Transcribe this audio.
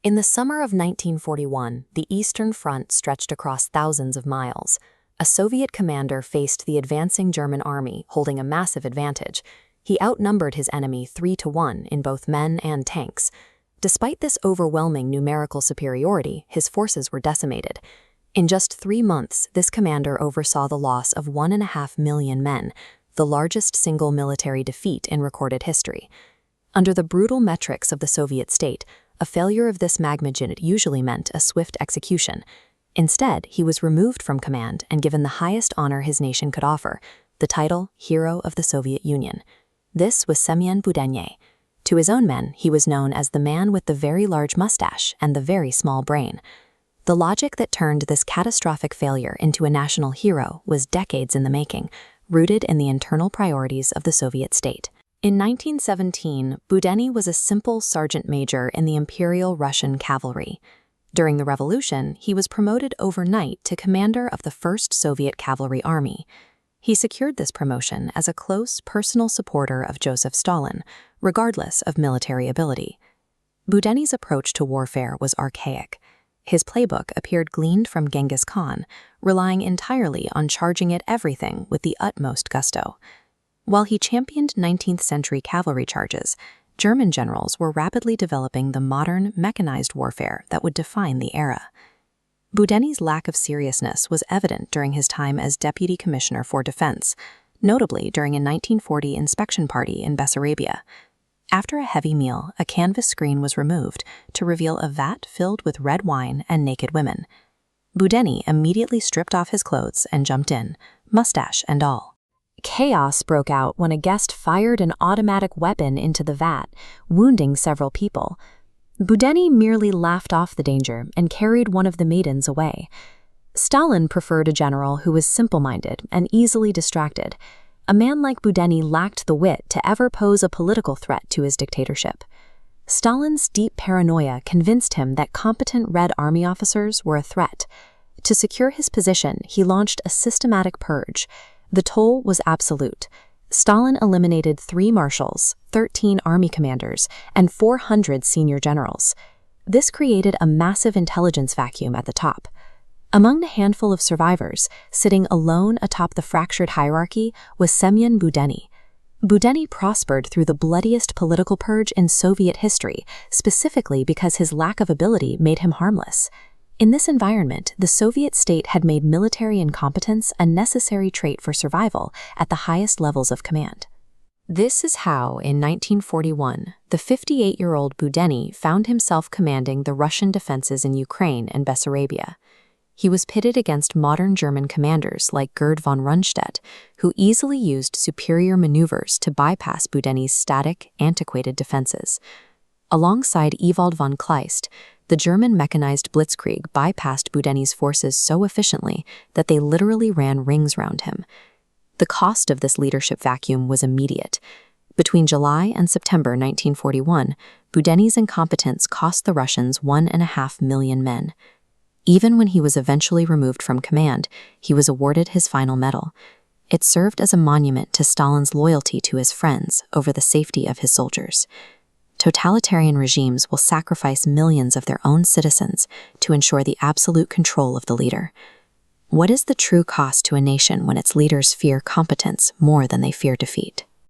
In the summer of 1941, the Eastern Front stretched across thousands of miles. A Soviet commander faced the advancing German army, holding a massive advantage. He outnumbered his enemy 3-1 in both men and tanks. Despite this overwhelming numerical superiority, his forces were decimated. In just 3 months, this commander oversaw the loss of 1.5 million men, the largest single military defeat in recorded history. Under the brutal metrics of the Soviet state, a failure of this magnitude usually meant a swift execution. Instead, he was removed from command and given the highest honor his nation could offer, the title Hero of the Soviet Union. This was Semyon Budenny. To his own men, he was known as the man with the very large mustache and the very small brain. The logic that turned this catastrophic failure into a national hero was decades in the making, rooted in the internal priorities of the Soviet state. In 1917, Budenny was a simple sergeant major in the Imperial Russian Cavalry. During the revolution, he was promoted overnight to commander of the 1st Soviet Cavalry Army. He secured this promotion as a close personal supporter of Joseph Stalin, regardless of military ability. Budenny's approach to warfare was archaic. His playbook appeared gleaned from Genghis Khan, relying entirely on charging at everything with the utmost gusto. While he championed 19th-century cavalry charges, German generals were rapidly developing the modern, mechanized warfare that would define the era. Budenny's lack of seriousness was evident during his time as Deputy Commissioner for Defense, notably during a 1940 inspection party in Bessarabia. After a heavy meal, a canvas screen was removed to reveal a vat filled with red wine and naked women. Budenny immediately stripped off his clothes and jumped in, mustache and all. Chaos broke out when a guest fired an automatic weapon into the vat, wounding several people. Budenny merely laughed off the danger and carried one of the maidens away. Stalin preferred a general who was simple-minded and easily distracted. A man like Budenny lacked the wit to ever pose a political threat to his dictatorship. Stalin's deep paranoia convinced him that competent Red Army officers were a threat. To secure his position, he launched a systematic purge. The toll was absolute. Stalin eliminated 3 marshals, 13 army commanders, and 400 senior generals. This created a massive intelligence vacuum at the top. Among the handful of survivors, sitting alone atop the fractured hierarchy, was Semyon Budenny. Budenny prospered through the bloodiest political purge in Soviet history, specifically because his lack of ability made him harmless. In this environment, the Soviet state had made military incompetence a necessary trait for survival at the highest levels of command. This is how, in 1941, the 58-year-old Budenny found himself commanding the Russian defenses in Ukraine and Bessarabia. He was pitted against modern German commanders like Gerd von Rundstedt, who easily used superior maneuvers to bypass Budenny's static, antiquated defenses. Alongside Ewald von Kleist, the German mechanized blitzkrieg bypassed Budenny's forces so efficiently that they literally ran rings round him. The cost of this leadership vacuum was immediate. Between July and September 1941, Budenny's incompetence cost the Russians 1.5 million men. Even when he was eventually removed from command, he was awarded his final medal. It served as a monument to Stalin's loyalty to his friends over the safety of his soldiers. Totalitarian regimes will sacrifice millions of their own citizens to ensure the absolute control of the leader. What is the true cost to a nation when its leaders fear competence more than they fear defeat?